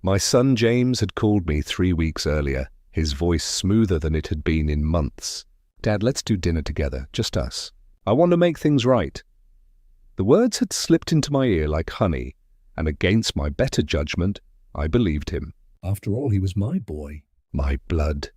My son James had called me 3 weeks earlier, his voice smoother than it had been in months. "Dad, let's do dinner together, just us. I want to make things right." The words had slipped into my ear like honey, and against my better judgment, I believed him. After all, he was my boy, my blood.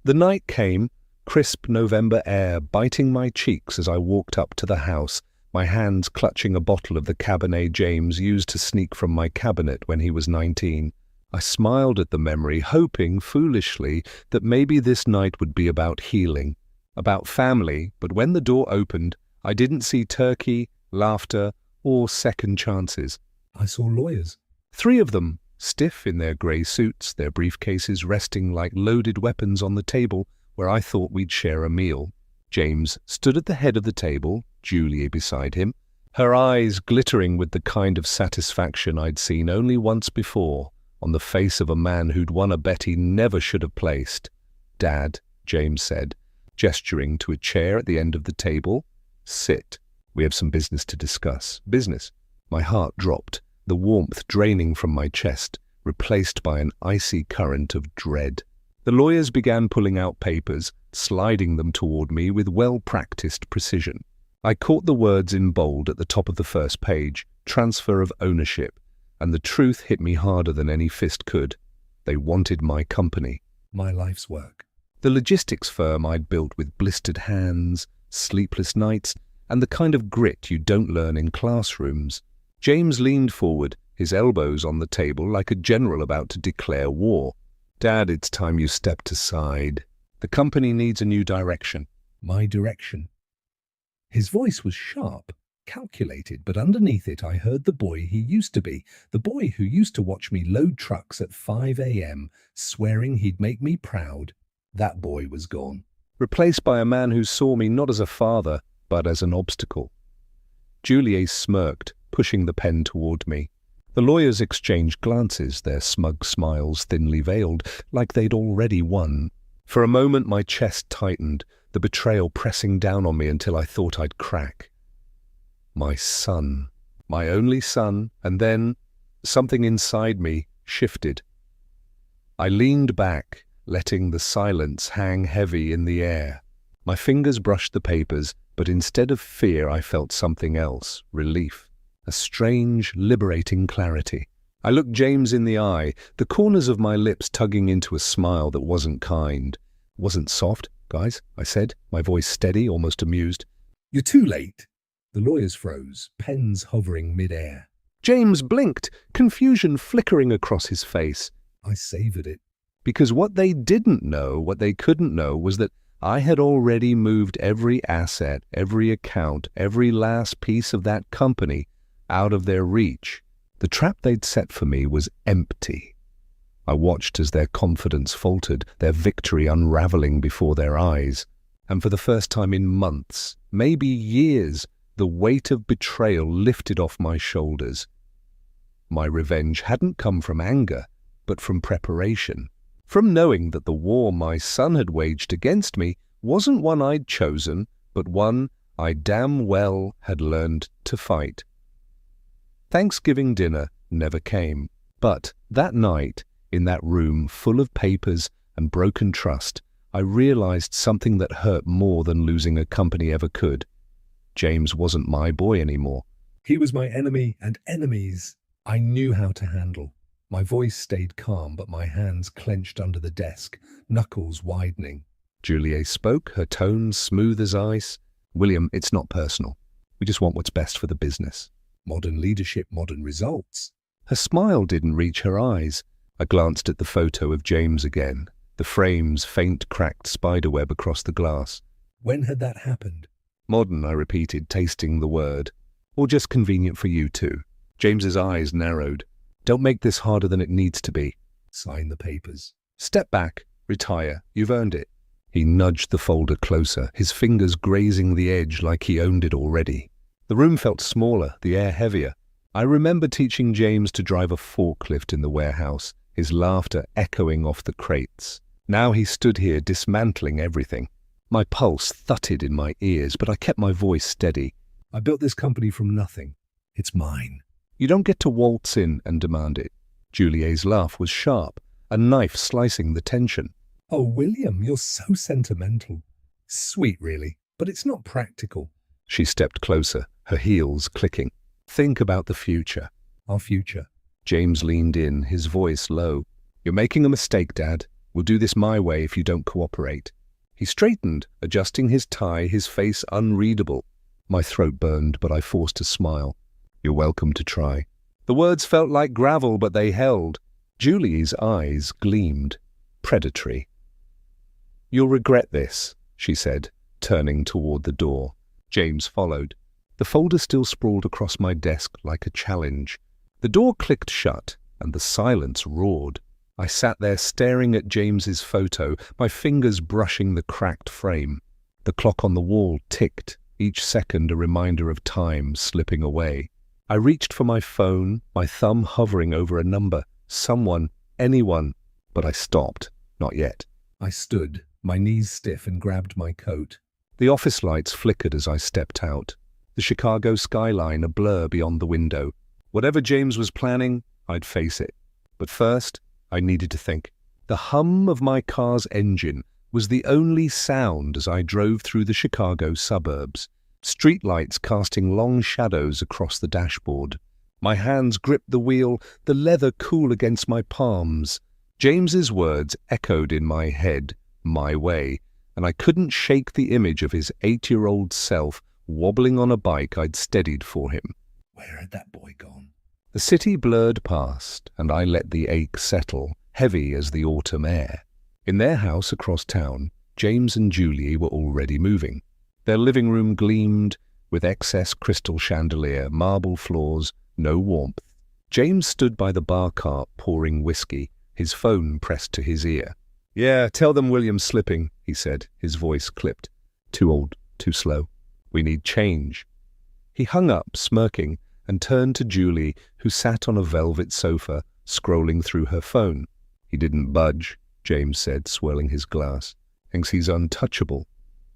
The night came, crisp November air biting my cheeks as I walked up to the house, my hands clutching a bottle of the Cabernet James used to sneak from my cabinet when he was 19. I smiled at the memory, hoping, foolishly, that maybe this night would be about healing, about family, but when the door opened, I didn't see turkey, laughter, or second chances. I saw lawyers. 3 of them, stiff in their grey suits, their briefcases resting like loaded weapons on the table where I thought we'd share a meal. James stood at the head of the table, Julie beside him, her eyes glittering with the kind of satisfaction I'd seen only once before on the face of a man who'd won a bet he never should have placed. "Dad," James said, gesturing to a chair at the end of the table. "Sit. We have some business to discuss." Business. My heart dropped, the warmth draining from my chest, replaced by an icy current of dread. The lawyers began pulling out papers, sliding them toward me with well-practiced precision. I caught the words in bold at the top of the first page, transfer of ownership, and the truth hit me harder than any fist could. They wanted my company, my life's work. The logistics firm I'd built with blistered hands, sleepless nights, and the kind of grit you don't learn in classrooms. James leaned forward, his elbows on the table like a general about to declare war. "Dad, it's time you stepped aside. The company needs a new direction." My direction. His voice was sharp, calculated, but underneath it I heard the boy he used to be, the boy who used to watch me load trucks at 5 a.m., swearing he'd make me proud. That boy was gone, replaced by a man who saw me not as a father, but as an obstacle. Julie smirked, pushing the pen toward me. The lawyers exchanged glances, their smug smiles thinly veiled, like they'd already won. For a moment my chest tightened, the betrayal pressing down on me until I thought I'd crack. My son, my only son, and then something inside me shifted. I leaned back, letting the silence hang heavy in the air. My fingers brushed the papers, but instead of fear I felt something else, relief. A strange, liberating clarity. I looked James in the eye, the corners of my lips tugging into a smile that wasn't kind. "Wasn't soft, guys," I said, my voice steady, almost amused. "You're too late." The lawyers froze, pens hovering mid-air. James blinked, confusion flickering across his face. I savored it. Because what they didn't know, what they couldn't know, was that I had already moved every asset, every account, every last piece of that company out of their reach. The trap they'd set for me was empty. I watched as their confidence faltered, their victory unraveling before their eyes. And for the first time in months, maybe years, the weight of betrayal lifted off my shoulders. My revenge hadn't come from anger, but from preparation. From knowing that the war my son had waged against me wasn't one I'd chosen, but one I damn well had learned to fight. Thanksgiving dinner never came, but that night, in that room full of papers and broken trust, I realized something that hurt more than losing a company ever could. James wasn't my boy anymore. He was my enemy and enemies I knew how to handle. My voice stayed calm, but my hands clenched under the desk, knuckles widening. Julie spoke, her tone smooth as ice. "William, it's not personal. We just want what's best for the business." Modern leadership, modern results. Her smile didn't reach her eyes. I glanced at the photo of James again, the frame's faint cracked spiderweb across the glass. When had that happened? Modern, I repeated, tasting the word. Or just convenient for you too. James's eyes narrowed. "Don't make this harder than it needs to be." Sign the papers. "Step back. Retire. You've earned it." He nudged the folder closer, his fingers grazing the edge like he owned it already. The room felt smaller, the air heavier. I remember teaching James to drive a forklift in the warehouse, his laughter echoing off the crates. Now he stood here dismantling everything. My pulse thudded in my ears, but I kept my voice steady. "I built this company from nothing. It's mine. You don't get to waltz in and demand it. Julier's laugh was sharp, a knife slicing the tension. Oh, William, you're so sentimental. Sweet, really, but it's not practical. She stepped closer, her heels clicking. Think about the future. Our future. James leaned in, his voice low. You're making a mistake, Dad. We'll do this my way if you don't cooperate. He straightened, adjusting his tie, his face unreadable. My throat burned, but I forced a smile. You're welcome to try. The words felt like gravel, but they held. Julie's eyes gleamed, predatory. You'll regret this, she said, turning toward the door. James followed. The folder still sprawled across my desk like a challenge. The door clicked shut, and the silence roared. I sat there staring at James's photo, my fingers brushing the cracked frame. The clock on the wall ticked, each second a reminder of time slipping away. I reached for my phone, my thumb hovering over a number. Someone, anyone. But I stopped. Not yet. I stood, my knees stiff, and grabbed my coat. The office lights flickered as I stepped out. The Chicago skyline a blur beyond the window. Whatever James was planning, I'd face it. But first, I needed to think. The hum of my car's engine was the only sound as I drove through the Chicago suburbs, streetlights casting long shadows across the dashboard. My hands gripped the wheel, the leather cool against my palms. James's words echoed in my head, my way, and I couldn't shake the image of his 8-year-old self wobbling on a bike I'd steadied for him. Where had that boy gone? The city blurred past, and I let the ache settle, heavy as the autumn air. In their house across town, James and Julie were already moving. Their living room gleamed with excess crystal chandelier, marble floors, no warmth. James stood by the bar cart pouring whiskey, his phone pressed to his ear. Yeah, tell them William's slipping, he said, his voice clipped. Too old, too slow. We need change. He hung up, smirking, and turned to Julie, who sat on a velvet sofa, scrolling through her phone. He didn't budge, James said, swirling his glass. Thinks he's untouchable.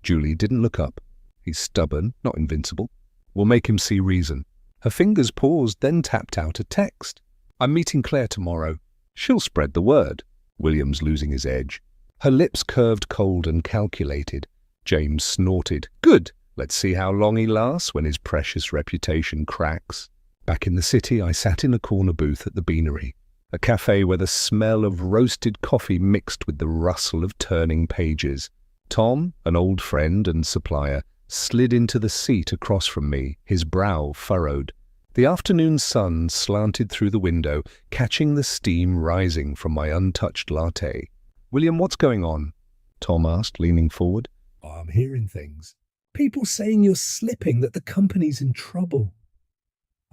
Julie didn't look up. He's stubborn, not invincible. We'll make him see reason. Her fingers paused, then tapped out a text. I'm meeting Claire tomorrow. She'll spread the word. William's losing his edge. Her lips curved cold and calculated. James snorted. Good. Let's see how long he lasts when his precious reputation cracks. Back in the city, I sat in a corner booth at the Beanery, a cafe where the smell of roasted coffee mixed with the rustle of turning pages. Tom, an old friend and supplier, slid into the seat across from me, his brow furrowed. The afternoon sun slanted through the window, catching the steam rising from my untouched latte. William, what's going on? Tom asked, leaning forward. Oh, I'm hearing things. People saying you're slipping, that the company's in trouble.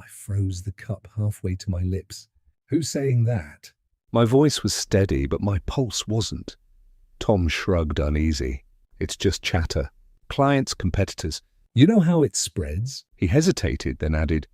I froze the cup halfway to my lips. Who's saying that? My voice was steady, but my pulse wasn't. Tom shrugged uneasy. It's just chatter. Clients, competitors. You know how it spreads? He hesitated, then added,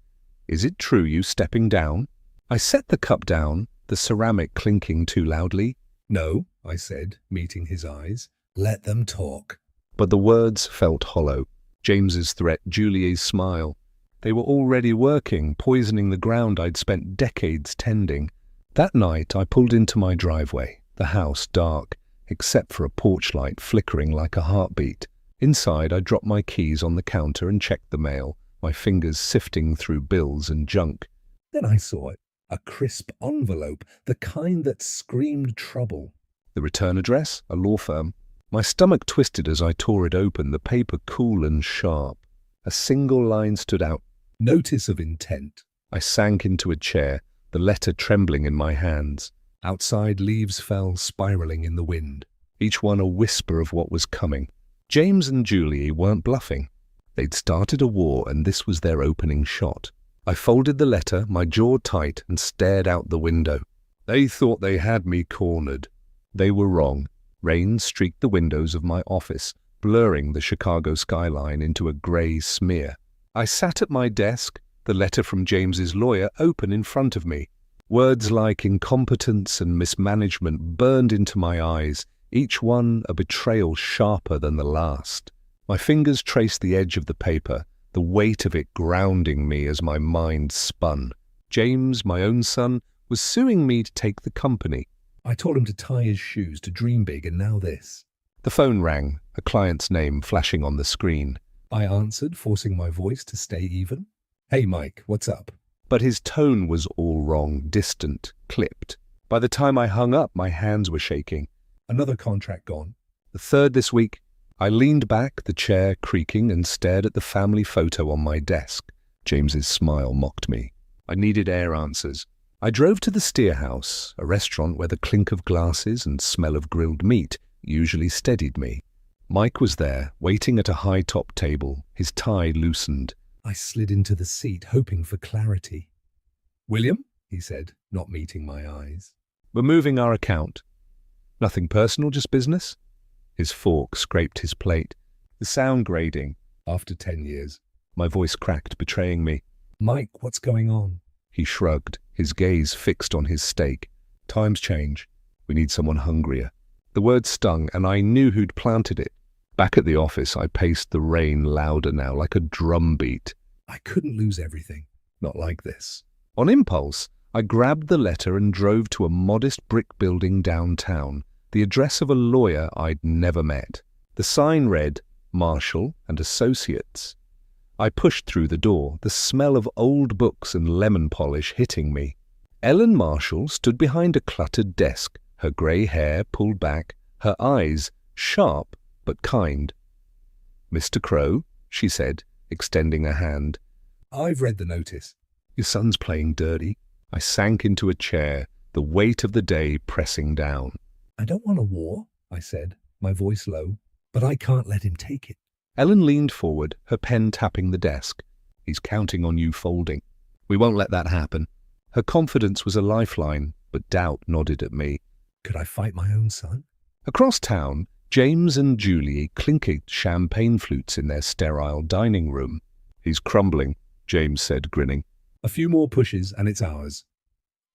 Is it true you stepping down? I set the cup down, the ceramic clinking too loudly. No, I said, meeting his eyes. Let them talk. But the words felt hollow. James's threat, Julie's smile. They were already working, poisoning the ground I'd spent decades tending. That night I pulled into my driveway, the house dark, except for a porch light flickering like a heartbeat. Inside I dropped my keys on the counter and checked the mail, my fingers sifting through bills and junk. Then I saw it, a crisp envelope, the kind that screamed trouble. The return address, a law firm. My stomach twisted as I tore it open, the paper cool and sharp. A single line stood out. Notice of intent. I sank into a chair, the letter trembling in my hands. Outside, leaves fell spiraling in the wind, each one a whisper of what was coming. James and Julie weren't bluffing. They'd started a war, and this was their opening shot. I folded the letter, my jaw tight, and stared out the window. They thought they had me cornered. They were wrong. Rain streaked the windows of my office, blurring the Chicago skyline into a grey smear. I sat at my desk, the letter from James's lawyer open in front of me. Words like incompetence and mismanagement burned into my eyes, each one a betrayal sharper than the last. My fingers traced the edge of the paper, the weight of it grounding me as my mind spun. James, my own son, was suing me to take the company. I told him to tie his shoes, to dream big, and now this. The phone rang, a client's name flashing on the screen. I answered, forcing my voice to stay even. Hey, Mike, what's up? But his tone was all wrong, distant, clipped. By the time I hung up, my hands were shaking. Another contract gone. The third this week. I leaned back, the chair creaking, and stared at the family photo on my desk. James's smile mocked me. I needed air answers. I drove to the Steer House, a restaurant where the clink of glasses and smell of grilled meat usually steadied me. Mike was there, waiting at a high-top table, his tie loosened. I slid into the seat, hoping for clarity. William, he said, not meeting my eyes. We're moving our account. Nothing personal, just business? His fork scraped his plate. The sound grading. After 10 years. My voice cracked, betraying me. Mike, what's going on? He shrugged, his gaze fixed on his steak. Times change. We need someone hungrier. The word stung, and I knew who'd planted it. Back at the office, I paced the rain louder now, like a drum beat. I couldn't lose everything. Not like this. On impulse, I grabbed the letter and drove to a modest brick building downtown, the address of a lawyer I'd never met. The sign read, Marshall and Associates. I pushed through the door, the smell of old books and lemon polish hitting me. Ellen Marshall stood behind a cluttered desk, her grey hair pulled back, her eyes sharp but kind. Mr. Crow, she said, extending a hand. I've read the notice. Your son's playing dirty. I sank into a chair, the weight of the day pressing down. I don't want a war, I said, my voice low, but I can't let him take it. Ellen leaned forward, her pen tapping the desk. He's counting on you folding. We won't let that happen. Her confidence was a lifeline, but doubt nodded at me. Could I fight my own son? Across town, James and Julie clinkered champagne flutes in their sterile dining room. He's crumbling, James said, grinning. A few more pushes and it's ours.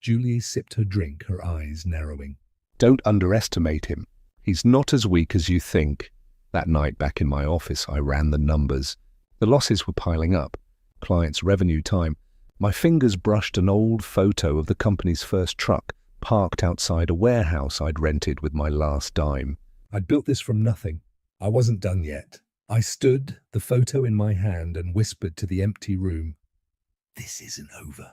Julie sipped her drink, her eyes narrowing. Don't underestimate him. He's not as weak as you think. That night back in my office, I ran the numbers. The losses were piling up. Clients' revenue time. My fingers brushed an old photo of the company's first truck, parked outside a warehouse I'd rented with my last dime. I'd built this from nothing. I wasn't done yet. I stood, the photo in my hand, and whispered to the empty room, "This isn't over."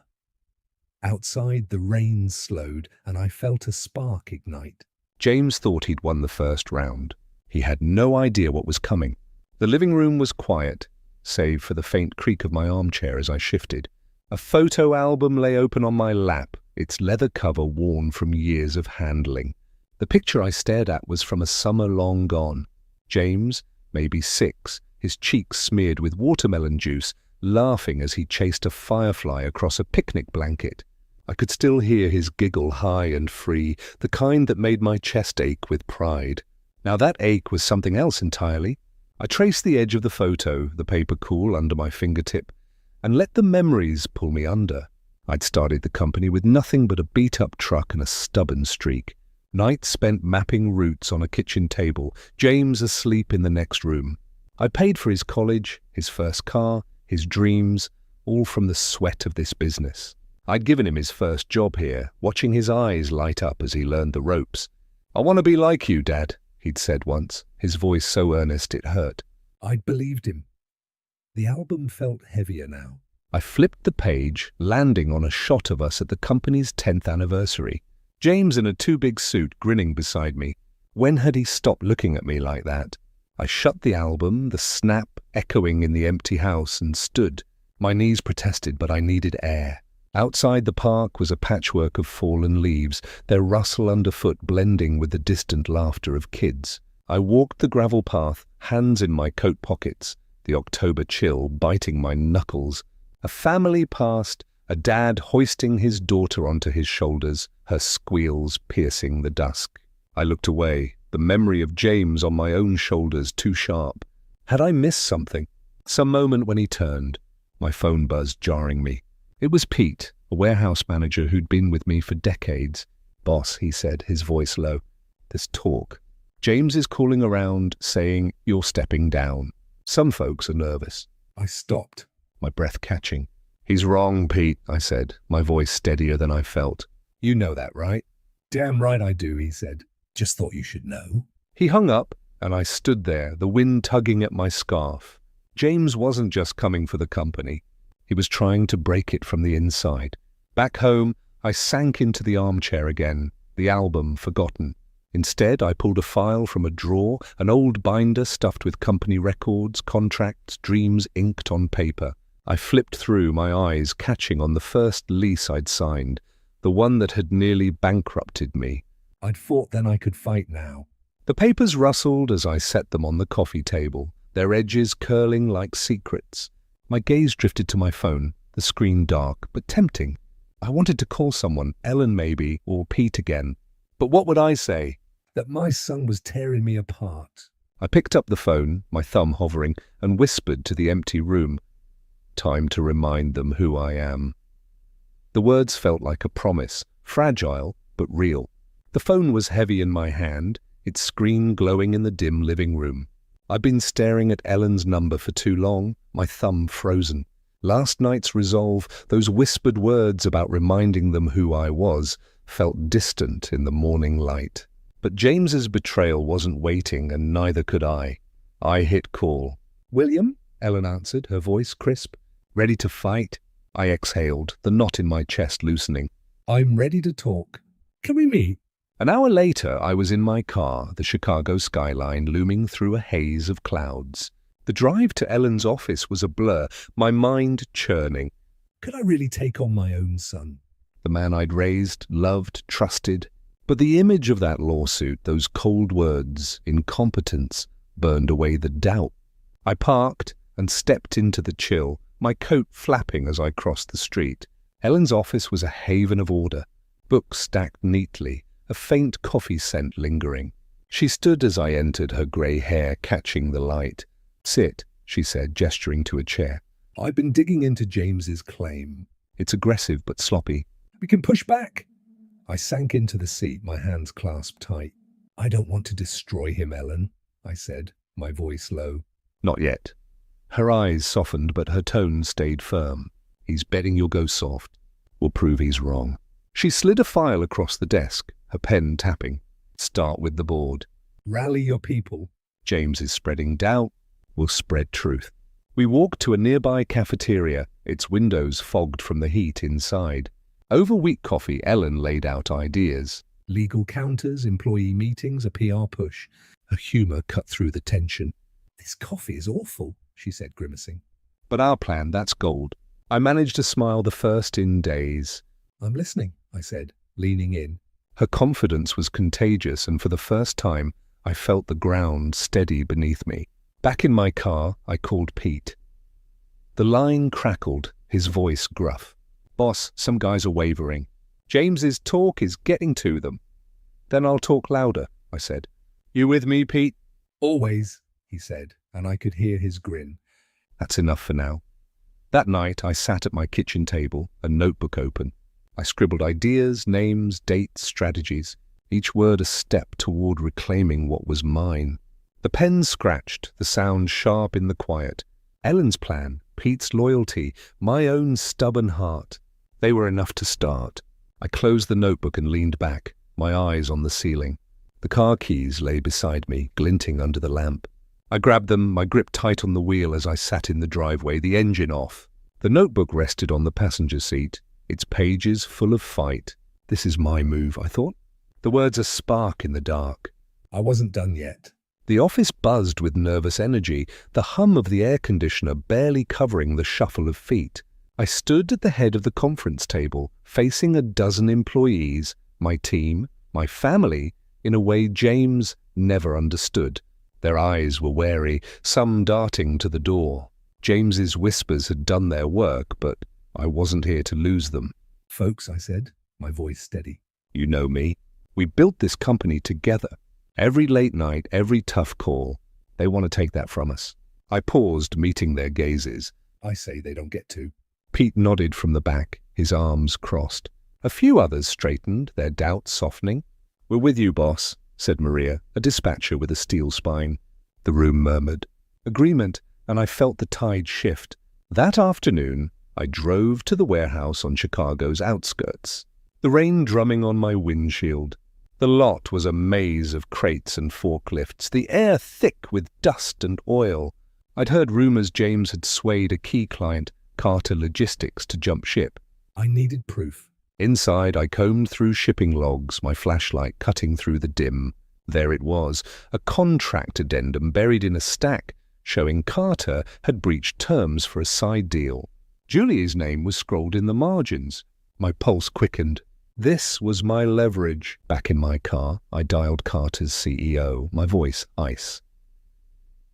Outside, the rain slowed, and I felt a spark ignite. James thought he'd won the first round. He had no idea what was coming. The living room was quiet, save for the faint creak of my armchair as I shifted. A photo album lay open on my lap, its leather cover worn from years of handling. The picture I stared at was from a summer long gone. James, maybe 6, his cheeks smeared with watermelon juice, laughing as he chased a firefly across a picnic blanket. I could still hear his giggle high and free, the kind that made my chest ache with pride. Now that ache was something else entirely. I traced the edge of the photo, the paper cool under my fingertip, and let the memories pull me under. I'd started the company with nothing but a beat-up truck and a stubborn streak. Nights spent mapping routes on a kitchen table, James asleep in the next room. I paid for his college, his first car, his dreams, all from the sweat of this business. I'd given him his first job here, watching his eyes light up as he learned the ropes. "I want to be like you, Dad," he'd said once, his voice so earnest it hurt. I'd believed him. The album felt heavier now. I flipped the page, landing on a shot of us at the company's 10th anniversary. James in a too-big suit grinning beside me. When had he stopped looking at me like that? I shut the album, the snap echoing in the empty house, and stood. My knees protested, but I needed air. Outside the park was a patchwork of fallen leaves, their rustle underfoot blending with the distant laughter of kids. I walked the gravel path, hands in my coat pockets, the October chill biting my knuckles. A family passed, a dad hoisting his daughter onto his shoulders, her squeals piercing the dusk. I looked away, the memory of James on my own shoulders too sharp. Had I missed something? Some moment when he turned. My phone buzzed, jarring me. It was Pete, a warehouse manager who'd been with me for decades. "Boss," he said, his voice low. "There's talk. James is calling around saying you're stepping down. Some folks are nervous." I stopped. My breath catching. "He's wrong, Pete," I said, my voice steadier than I felt. You know that, right? Damn right I do, he said. Just thought you should know. He hung up, and I stood there, the wind tugging at my scarf. James wasn't just coming for the company. He was trying to break it from the inside. Back home, I sank into the armchair again, the album forgotten. Instead, I pulled a file from a drawer, an old binder stuffed with company records, contracts, dreams inked on paper. I flipped through, my eyes catching on the first lease I'd signed, the one that had nearly bankrupted me. I'd fought then I could fight now. The papers rustled as I set them on the coffee table, their edges curling like secrets. My gaze drifted to my phone, the screen dark but tempting. I wanted to call someone, Ellen maybe, or Pete again. But what would I say? That my son was tearing me apart. I picked up the phone, my thumb hovering, and whispered to the empty room. Time to remind them who I am. The words felt like a promise, fragile but real. The phone was heavy in my hand, its screen glowing in the dim living room. I'd been staring at Ellen's number for too long, my thumb frozen. Last night's resolve, those whispered words about reminding them who I was, felt distant in the morning light. But James's betrayal wasn't waiting, and neither could I. I hit call. William? Ellen answered, her voice crisp. Ready to fight? I exhaled, the knot in my chest loosening. I'm ready to talk. Can we meet? An hour later, I was in my car, the Chicago skyline looming through a haze of clouds. The drive to Ellen's office was a blur, my mind churning. Could I really take on my own son? The man I'd raised, loved, trusted. But the image of that lawsuit, those cold words, incompetence, burned away the doubt. I parked and stepped into the chill, my coat flapping as I crossed the street. Ellen's office was a haven of order, books stacked neatly, a faint coffee scent lingering. She stood as I entered, her grey hair catching the light. Sit, she said, gesturing to a chair. I've been digging into James's claim. It's aggressive but sloppy. We can push back. I sank into the seat, my hands clasped tight. I don't want to destroy him, Ellen, I said, my voice low. Not yet. Her eyes softened, but her tone stayed firm. He's betting you'll go soft. We'll prove he's wrong. She slid a file across the desk, her pen tapping. Start with the board. Rally your people. James is spreading doubt. We'll spread truth. We walked to a nearby cafeteria, its windows fogged from the heat inside. Over weak coffee, Ellen laid out ideas. Legal counters, employee meetings, a PR push. Her humour cut through the tension. This coffee is awful, she said, grimacing. But our plan, that's gold. I managed to smile, the first in days. I'm listening, I said, leaning in. Her confidence was contagious, and for the first time, I felt the ground steady beneath me. Back in my car, I called Pete. The line crackled, his voice gruff. Boss, some guys are wavering. James's talk is getting to them. Then I'll talk louder, I said. You with me, Pete? Always, he said, and I could hear his grin. That's enough for now. That night, I sat at my kitchen table, a notebook open. I scribbled ideas, names, dates, strategies, each word a step toward reclaiming what was mine. The pen scratched, the sound sharp in the quiet. Ellen's plan, Pete's loyalty, my own stubborn heart. They were enough to start. I closed the notebook and leaned back, my eyes on the ceiling. The car keys lay beside me, glinting under the lamp. I grabbed them, my grip tight on the wheel as I sat in the driveway, the engine off. The notebook rested on the passenger seat, its pages full of fight. This is my move, I thought. The words a spark in the dark. I wasn't done yet. The office buzzed with nervous energy, the hum of the air conditioner barely covering the shuffle of feet. I stood at the head of the conference table, facing a dozen employees, my team, my family, in a way James never understood. Their eyes were wary, some darting to the door. James's whispers had done their work, but I wasn't here to lose them. Folks, I said, my voice steady. You know me. We built this company together. Every late night, every tough call. They want to take that from us. I paused, meeting their gazes. I say they don't get to. Pete nodded from the back, his arms crossed. A few others straightened, their doubts softening. We're with you, boss, said Maria, a dispatcher with a steel spine. The room murmured. Agreement, and I felt the tide shift. That afternoon, I drove to the warehouse on Chicago's outskirts. the rain drumming on my windshield. The lot was a maze of crates and forklifts, the air thick with dust and oil. I'd heard rumors James had swayed a key client, Carter Logistics, to jump ship. I needed proof. Inside, I combed through shipping logs, my flashlight cutting through the dim. There it was, a contract addendum buried in a stack, showing Carter had breached terms for a side deal. Julie's name was scrolled in the margins. My pulse quickened. This was my leverage. Back in my car, I dialed Carter's CEO, my voice ice.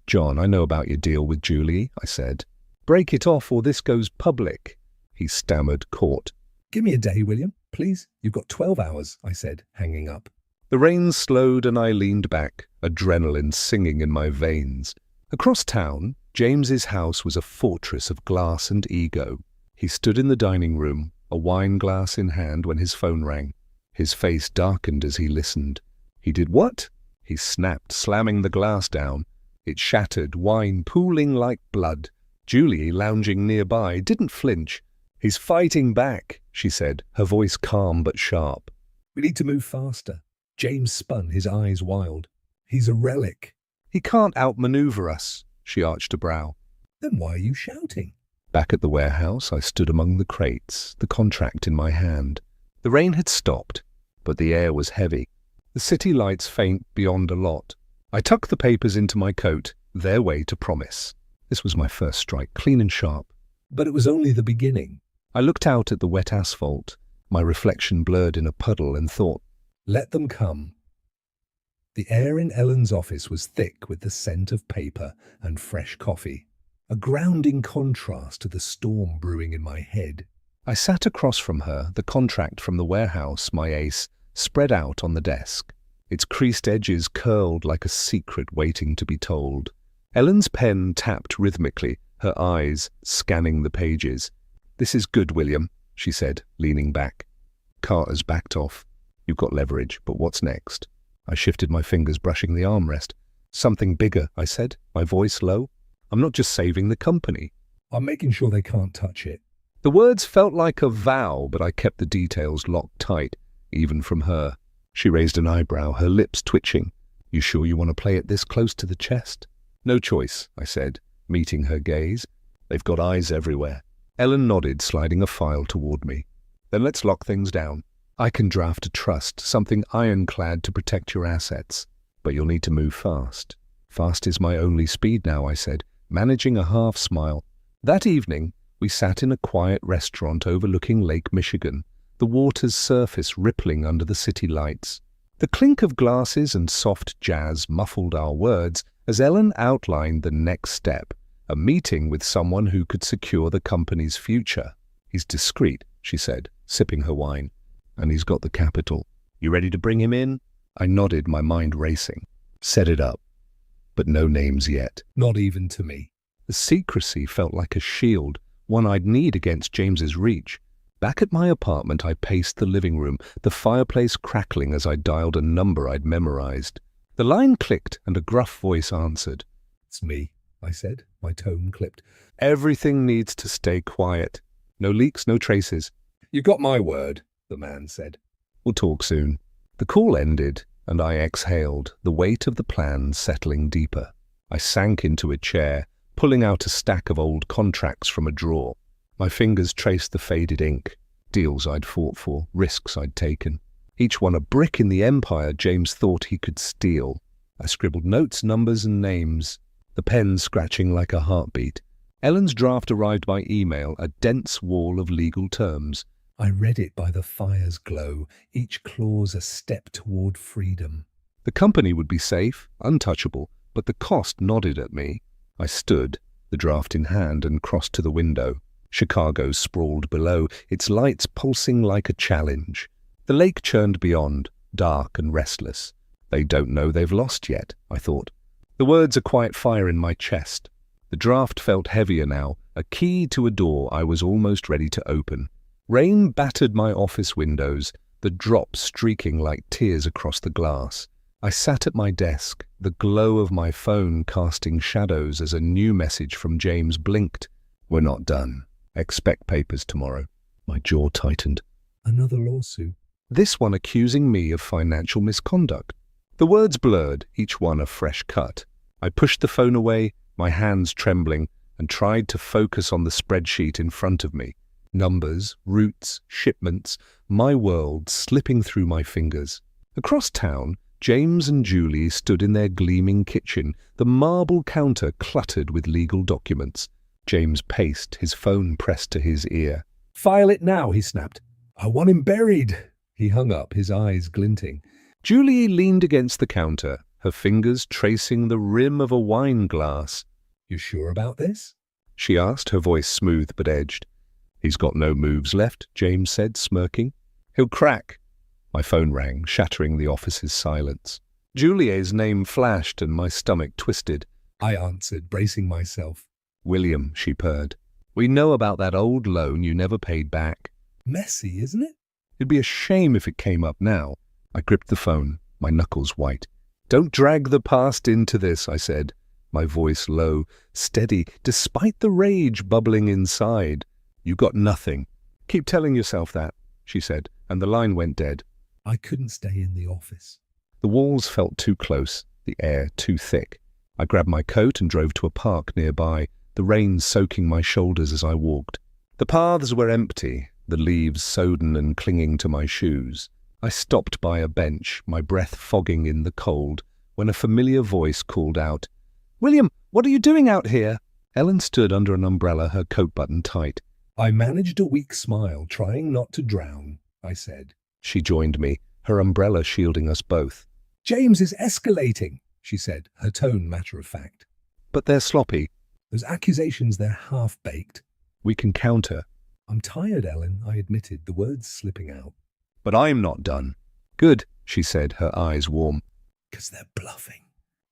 "John, I know about your deal with Julie," I said. "Break it off or this goes public." He stammered, caught. Give me a day, William, please. You've got 12 hours, I said, hanging up. The rain slowed and I leaned back, adrenaline singing in my veins. Across town, James's house was a fortress of glass and ego. He stood in the dining room, a wine glass in hand, when his phone rang. His face darkened as he listened. "He did what?" He snapped, slamming the glass down. It shattered, wine pooling like blood. Julie, lounging nearby, didn't flinch. "He's fighting back," she said, her voice calm but sharp. We need to move faster. James spun, his eyes wild. He's a relic. "He can't outmaneuver us," she arched a brow. Then why are you shouting? Back at the warehouse, I stood among the crates, the contract in my hand. The rain had stopped, but the air was heavy. The city lights faint beyond a lot. I tucked the papers into my coat, their way to promise. This was my first strike, clean and sharp. But it was only the beginning. I looked out at the wet asphalt, my reflection blurred in a puddle, and thought, let them come. The air in Ellen's office was thick with the scent of paper and fresh coffee, a grounding contrast to the storm brewing in my head. I sat across from her, the contract from the warehouse, my ace, spread out on the desk. Its creased edges curled like a secret waiting to be told. Ellen's pen tapped rhythmically, her eyes scanning the pages. "This is good, William," she said, leaning back. Carter's backed off. "You've got leverage, but what's next?" I shifted my fingers, brushing the armrest. "Something bigger," I said, my voice low. "I'm not just saving the company. I'm making sure they can't touch it." The words felt like a vow, but I kept the details locked tight, even from her. She raised an eyebrow, her lips twitching. "You sure you want to play it this close to the chest?" "No choice," I said, meeting her gaze. "They've got eyes everywhere." Ellen nodded, sliding a file toward me. "Then let's lock things down. I can draft a trust, something ironclad to protect your assets. But you'll need to move fast." "Fast is my only speed now," I said, managing a half smile. That evening, we sat in a quiet restaurant overlooking Lake Michigan, the water's surface rippling under the city lights. The clink of glasses and soft jazz muffled our words as Ellen outlined the next step, a meeting with someone who could secure the company's future. "He's discreet," she said, sipping her wine, "and he's got the capital. You ready to bring him in?" I nodded, my mind racing. "Set it up." But no names yet. Not even to me. The secrecy felt like a shield, one I'd need against James's reach. Back at my apartment, I paced the living room, the fireplace crackling as I dialed a number I'd memorized. The line clicked and a gruff voice answered. "It's me," I said, my tone clipped. "Everything needs to stay quiet. No leaks, no traces." "You got my word," the man said. "We'll talk soon." The call ended, and I exhaled, the weight of the plan settling deeper. I sank into a chair, pulling out a stack of old contracts from a drawer. My fingers traced the faded ink, deals I'd fought for, risks I'd taken. Each one a brick in the empire James thought he could steal. I scribbled notes, numbers, and names, the pen scratching like a heartbeat. Ellen's draft arrived by email, a dense wall of legal terms. I read it by the fire's glow, each clause a step toward freedom. The company would be safe, untouchable, but the cost nodded at me. I stood, the draft in hand, and crossed to the window. Chicago sprawled below, its lights pulsing like a challenge. The lake churned beyond, dark and restless. They don't know they've lost yet, I thought. The words a quiet fire in my chest. The draft felt heavier now, a key to a door I was almost ready to open. Rain battered my office windows, the drops streaking like tears across the glass. I sat at my desk, the glow of my phone casting shadows as a new message from James blinked. "We're not done. Expect papers tomorrow." My jaw tightened. Another lawsuit. This one accusing me of financial misconduct. The words blurred, each one a fresh cut. I pushed the phone away, my hands trembling, and tried to focus on the spreadsheet in front of me. Numbers, routes, shipments, my world slipping through my fingers. Across town, James and Julie stood in their gleaming kitchen, the marble counter cluttered with legal documents. James paced, his phone pressed to his ear. File it now, he snapped. I want him buried. He hung up, his eyes glinting. Julie leaned against the counter, her fingers tracing the rim of a wine glass. You sure about this? She asked, her voice smooth but edged. He's got no moves left, James said, smirking. He'll crack. My phone rang, shattering the office's silence. Julie's name flashed and my stomach twisted. I answered, bracing myself. William, she purred. We know about that old loan you never paid back. Messy, isn't it? It'd be a shame if it came up now. I gripped the phone, my knuckles white. Don't drag the past into this, I said, my voice low, steady, despite the rage bubbling inside. You got nothing. Keep telling yourself that, she said, and the line went dead. I couldn't stay in the office. The walls felt too close, the air too thick. I grabbed my coat and drove to a park nearby, the rain soaking my shoulders as I walked. The paths were empty, the leaves sodden and clinging to my shoes. I stopped by a bench, my breath fogging in the cold, when a familiar voice called out, William, what are you doing out here? Ellen stood under an umbrella, her coat buttoned tight. I managed a weak smile, trying not to drown, I said. She joined me, her umbrella shielding us both. James is escalating, she said, her tone matter-of-fact. But they're sloppy. Those accusations, they're half-baked. We can counter. I'm tired, Ellen, I admitted, the words slipping out. But I'm not done. Good, she said, her eyes warm. 'Cause they're bluffing.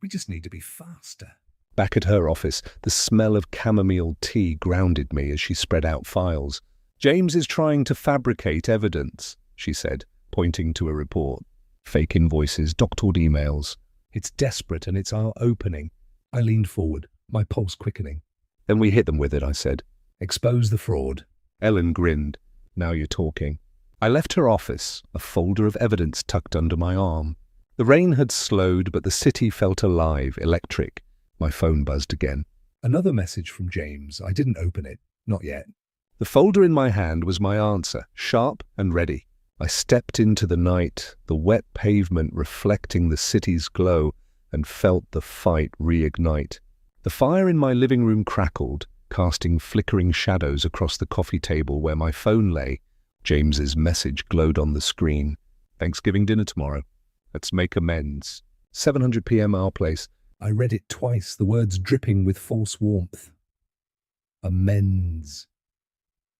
We just need to be faster. Back at her office, the smell of chamomile tea grounded me as she spread out files. James is trying to fabricate evidence, she said, pointing to a report. Fake invoices, doctored emails. It's desperate and it's our opening. I leaned forward, my pulse quickening. Then we hit them with it, I said. Expose the fraud. Ellen grinned. Now you're talking. I left her office, a folder of evidence tucked under my arm. The rain had slowed, but the city felt alive, electric. My phone buzzed again. Another message from James. I didn't open it. Not yet. The folder in my hand was my answer, sharp and ready. I stepped into the night, the wet pavement reflecting the city's glow, and felt the fight reignite. The fire in my living room crackled, casting flickering shadows across the coffee table where my phone lay. James's message glowed on the screen. Thanksgiving dinner tomorrow. Let's make amends. 700 p.m. our place. I read it twice, the words dripping with false warmth. Amends.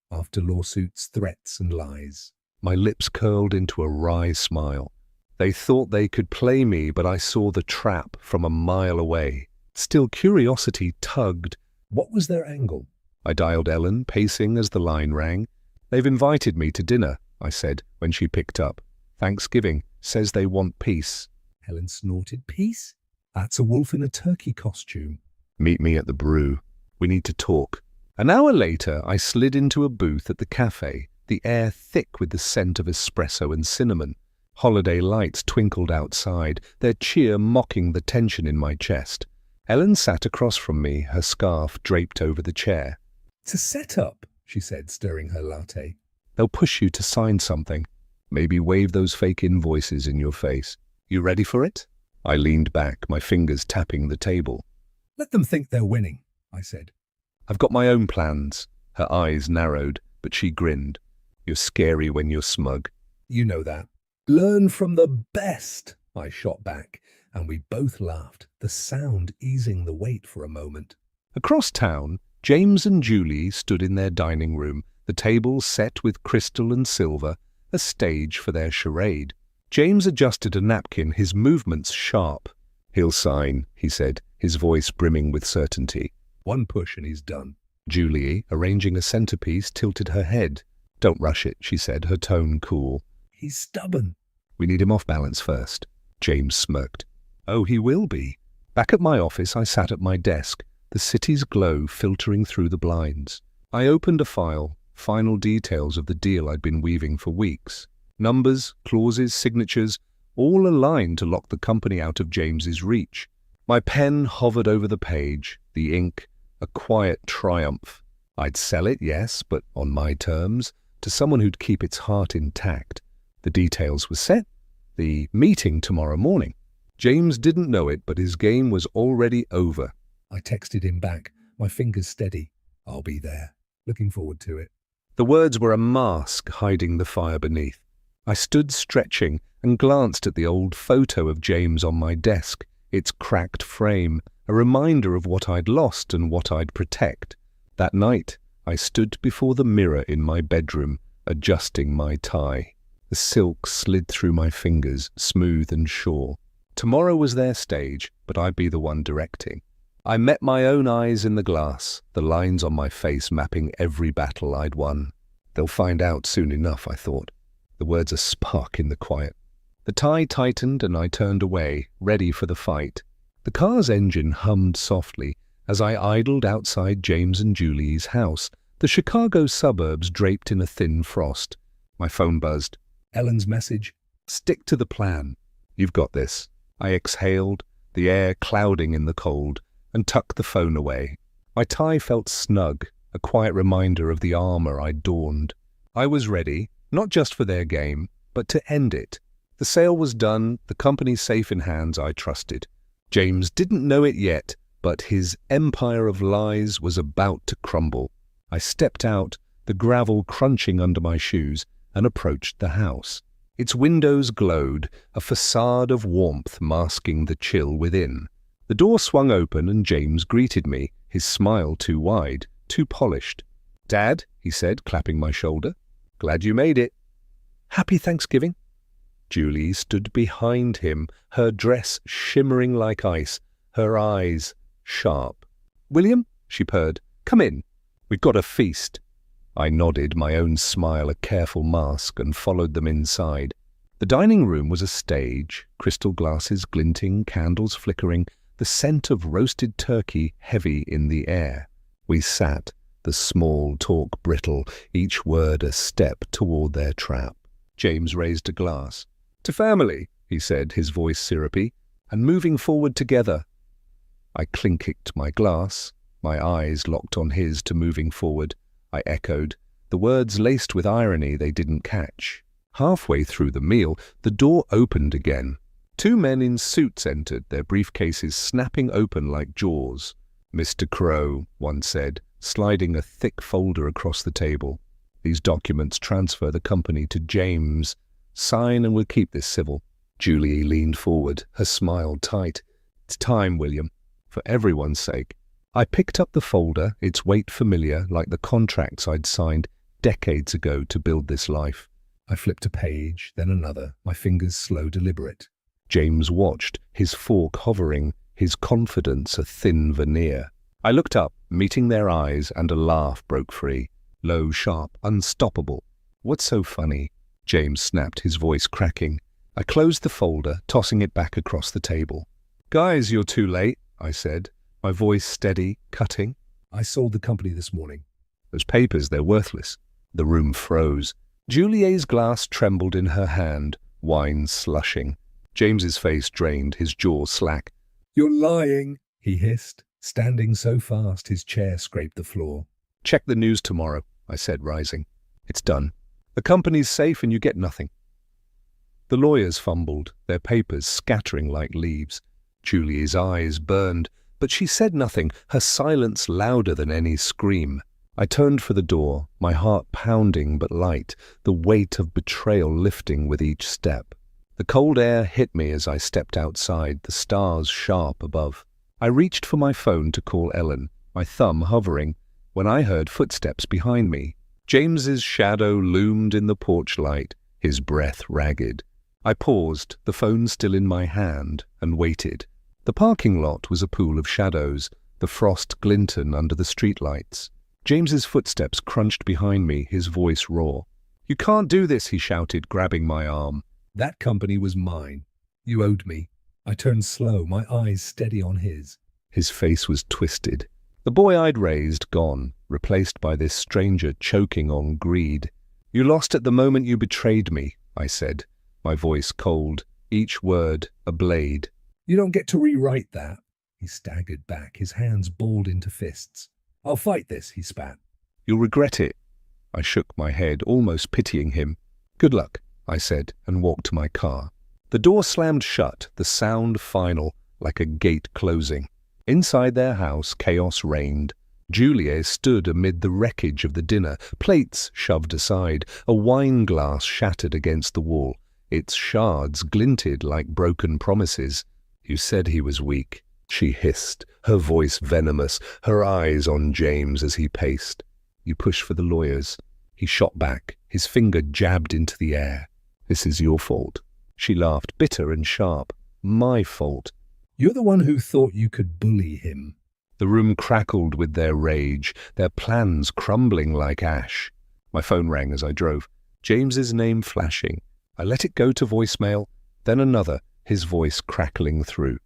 After lawsuits, threats, and lies. My lips curled into a wry smile. They thought they could play me, but I saw the trap from a mile away. Still, curiosity tugged. What was their angle? I dialed Ellen, pacing as the line rang. They've invited me to dinner, I said, when she picked up. Thanksgiving. Says they want peace. Helen snorted. Peace? That's a wolf in a turkey costume. Meet me at the brew. We need to talk. An hour later, I slid into a booth at the cafe, the air thick with the scent of espresso and cinnamon. Holiday lights twinkled outside, their cheer mocking the tension in my chest. Ellen sat across from me, her scarf draped over the chair. It's a setup, she said, stirring her latte. They'll push you to sign something. Maybe wave those fake invoices in your face. You ready for it? I leaned back, my fingers tapping the table. Let them think they're winning, I said. I've got my own plans. Her eyes narrowed, but she grinned. You're scary when you're smug. You know that. Learn from the best, I shot back, and we both laughed, the sound easing the weight for a moment. Across town, James and Julie stood in their dining room, the table set with crystal and silver, a stage for their charade. James adjusted a napkin, his movements sharp. He'll sign, he said, his voice brimming with certainty. One push and he's done. Julie, arranging a centerpiece, tilted her head. Don't rush it, she said, her tone cool. He's stubborn. We need him off balance first. James smirked. Oh, he will be. Back at my office, I sat at my desk, the city's glow filtering through the blinds. I opened a file, final details of the deal I'd been weaving for weeks. Numbers, clauses, signatures, all aligned to lock the company out of James's reach. My pen hovered over the page, the ink, a quiet triumph. I'd sell it, yes, but on my terms, to someone who'd keep its heart intact. The details were set. The meeting tomorrow morning. James didn't know it, but his game was already over. I texted him back, my fingers steady. I'll be there. Looking forward to it. The words were a mask hiding the fire beneath. I stood stretching and glanced at the old photo of James on my desk, its cracked frame, a reminder of what I'd lost and what I'd protect. That night, I stood before the mirror in my bedroom, adjusting my tie. The silk slid through my fingers, smooth and sure. Tomorrow was their stage, but I'd be the one directing. I met my own eyes in the glass, the lines on my face mapping every battle I'd won. They'll find out soon enough, I thought. The words a spark in the quiet. The tie tightened and I turned away, ready for the fight. The car's engine hummed softly as I idled outside James and Julie's house, the Chicago suburbs draped in a thin frost. My phone buzzed. Ellen's message. Stick to the plan. You've got this. I exhaled, the air clouding in the cold, and tucked the phone away. My tie felt snug, a quiet reminder of the armor I'd donned. I was ready, not just for their game, but to end it. The sale was done, the company safe in hands I trusted. James didn't know it yet, but his empire of lies was about to crumble. I stepped out, the gravel crunching under my shoes, and approached the house. Its windows glowed, a facade of warmth masking the chill within. The door swung open and James greeted me, his smile too wide, too polished. "Dad," he said, clapping my shoulder. "Glad you made it." "Happy Thanksgiving." Julie stood behind him, her dress shimmering like ice, her eyes sharp. "William," she purred, "come in. We've got a feast." I nodded, my own smile a careful mask, and followed them inside. The dining room was a stage, crystal glasses glinting, candles flickering, the scent of roasted turkey heavy in the air. We sat, the small talk brittle, each word a step toward their trap. James raised a glass. "To family," he said, his voice syrupy, "and moving forward together." I clinked my glass, my eyes locked on his to moving forward. I echoed, the words laced with irony they didn't catch. Halfway through the meal, the door opened again. 2 men in suits entered, their briefcases snapping open like jaws. "Mr. Crow," one said, sliding a thick folder across the table. "These documents transfer the company to James. Sign and we'll keep this civil." Julie leaned forward, her smile tight. "It's time, William, for everyone's sake." I picked up the folder, its weight familiar, like the contracts I'd signed decades ago to build this life. I flipped a page, then another, my fingers slow, deliberate. James watched, his fork hovering, his confidence a thin veneer. I looked up, meeting their eyes, and a laugh broke free. Low, sharp, unstoppable. "What's so funny?" James snapped, his voice cracking. I closed the folder, tossing it back across the table. "Guys, you're too late," I said, my voice steady, cutting. "I sold the company this morning." "Those papers, they're worthless." The room froze. Julie's glass trembled in her hand, wine slushing. James's face drained, his jaw slack. "You're lying," he hissed, standing so fast his chair scraped the floor. "Check the news tomorrow," I said, rising. "It's done. The company's safe and you get nothing." The lawyers fumbled, their papers scattering like leaves. Julie's eyes burned, but she said nothing, her silence louder than any scream. I turned for the door, my heart pounding but light, the weight of betrayal lifting with each step. The cold air hit me as I stepped outside, the stars sharp above. I reached for my phone to call Ellen, my thumb hovering, when I heard footsteps behind me. James's shadow loomed in the porch light, his breath ragged. I paused, the phone still in my hand, and waited. The parking lot was a pool of shadows, the frost glinted under the streetlights. James's footsteps crunched behind me, his voice raw. "You can't do this," he shouted, grabbing my arm. "That company was mine. You owed me." I turned slow, my eyes steady on his. His face was twisted. The boy I'd raised, gone. replaced by this stranger choking on greed. "You lost at the moment you betrayed me," I said, my voice cold, each word a blade. "You don't get to rewrite that." He staggered back, his hands balled into fists. "I'll fight this," he spat. "You'll regret it." I shook my head, almost pitying him. "Good luck," I said, and walked to my car. The door slammed shut, the sound final, like a gate closing. Inside their house, chaos reigned. Julie stood amid the wreckage of the dinner, plates shoved aside, a wine glass shattered against the wall. Its shards glinted like broken promises. "You said he was weak," she hissed, her voice venomous, her eyes on James as he paced. "You push for the lawyers." He shot back, his finger jabbed into the air. "This is your fault." She laughed, bitter and sharp. "My fault." "You're the one who thought you could bully him." The room crackled with their rage, their plans crumbling like ash. My phone rang as I drove, James's name flashing. I let it go to voicemail, then another, his voice crackling through.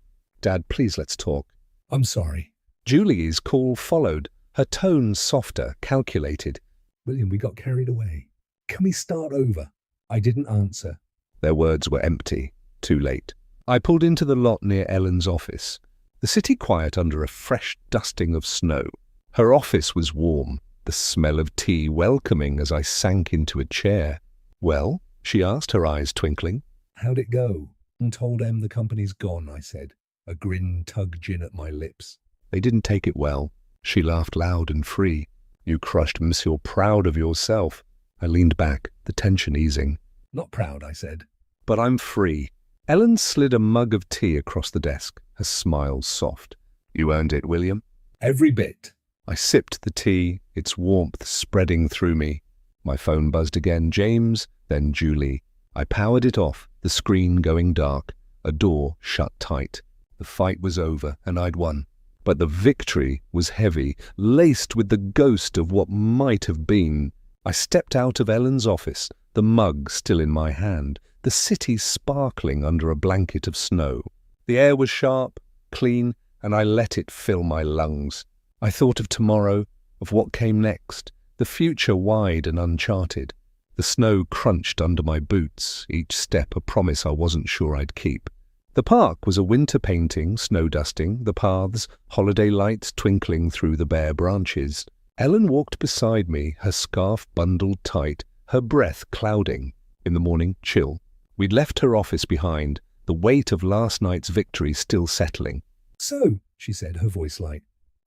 "Dad, please let's talk." "I'm sorry." Julie's call followed, her tone softer, calculated. "William, we got carried away. Can we start over?" I didn't answer. Their words were empty, too late. I pulled into the lot near Ellen's office. The city quiet under a fresh dusting of snow. Her office was warm, the smell of tea welcoming as I sank into a chair. "Well?" she asked, her eyes twinkling. "How'd it go?" "And told Em the company's gone," I said. A grin tugged gin at my lips. "They didn't take it well." She laughed loud and free. "You crushed them, so you're proud of yourself." I leaned back, the tension easing. "Not proud," I said. "But I'm free." Ellen slid a mug of tea across the desk, her smile soft. "You earned it, William." "Every bit." I sipped the tea, its warmth spreading through me. My phone buzzed again. James, then Julie. I powered it off, the screen going dark, a door shut tight. The fight was over, and I'd won. But the victory was heavy, laced with the ghost of what might have been. I stepped out of Ellen's office, the mug still in my hand, the city sparkling under a blanket of snow. The air was sharp, clean, and I let it fill my lungs. I thought of tomorrow, of what came next, the future wide and uncharted. The snow crunched under my boots, each step a promise I wasn't sure I'd keep. The park was a winter painting, snow dusting, the paths, holiday lights twinkling through the bare branches. Ellen walked beside me, her scarf bundled tight, her breath clouding. In the morning, chill. We'd left her office behind, the weight of last night's victory still settling. "So," she said, her voice light.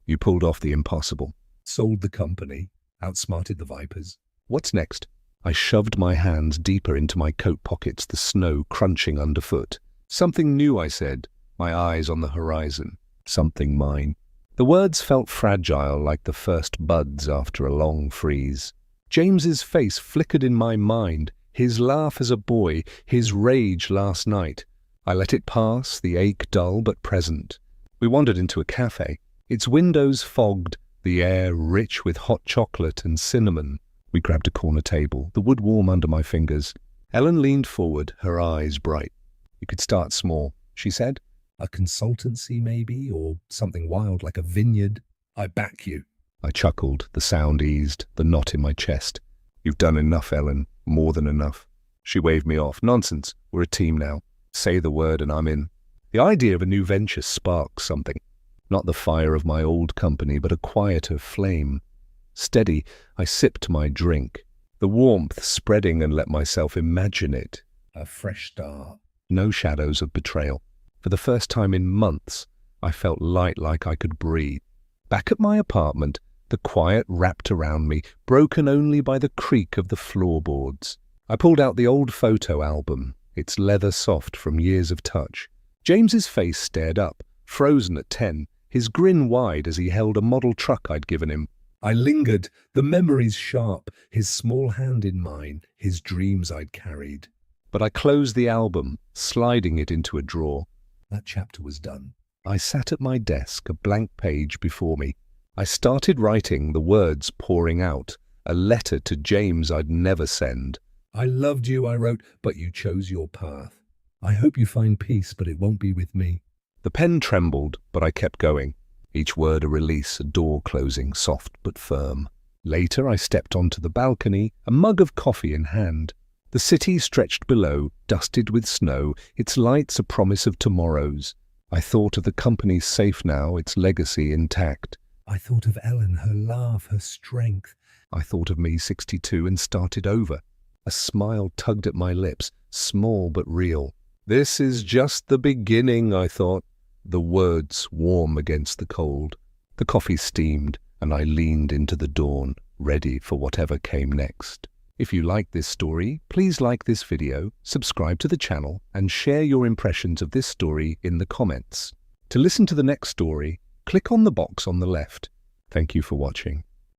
"You pulled off the impossible." "Sold the company, outsmarted the Vipers." "What's next?" I shoved my hands deeper into my coat pockets, the snow crunching underfoot. "Something new," I said, my eyes on the horizon. "Something mine." The words felt fragile, like the first buds after a long freeze. James's face flickered in my mind, his laugh as a boy, his rage last night. I let it pass, the ache dull but present. We wandered into a cafe, its windows fogged, the air rich with hot chocolate and cinnamon. We grabbed a corner table, the wood warm under my fingers. Ellen leaned forward, her eyes bright. "You could start small," she said. "A consultancy, maybe, or something wild like a vineyard. I back you." I chuckled, the sound eased, the knot in my chest. "You've done enough, Ellen, more than enough." She waved me off. "Nonsense, we're a team now. Say the word and I'm in." The idea of a new venture sparked something. Not the fire of my old company, but a quieter flame. Steady, I sipped my drink, the warmth spreading, and let myself imagine it. A fresh start. No shadows of betrayal. For the first time in months, I felt light, like I could breathe. Back at my apartment, the quiet wrapped around me, broken only by the creak of the floorboards. I pulled out the old photo album, its leather soft from years of touch. James's face stared up, frozen at 10, his grin wide as he held a model truck I'd given him. I lingered, the memories sharp, his small hand in mine, his dreams I'd carried. But I closed the album, sliding it into a drawer. That chapter was done. I sat at my desk, a blank page before me. I started writing, the words pouring out, a letter to James I'd never send. "I loved you," I wrote, "but you chose your path. I hope you find peace, but it won't be with me." The pen trembled, but I kept going. Each word a release, a door closing, soft but firm. Later I stepped onto the balcony, a mug of coffee in hand. The city stretched below, dusted with snow, its lights a promise of tomorrows. I thought of the company's safe now, its legacy intact. I thought of Ellen, her laugh, her strength. I thought of me 62 and started over. A smile tugged at my lips, small but real. This is just the beginning, I thought. The words warm against the cold. The coffee steamed, and I leaned into the dawn, ready for whatever came next. If you like this story, please like this video, subscribe to the channel, and share your impressions of this story in the comments. To listen to the next story, click on the box on the left. Thank you for watching.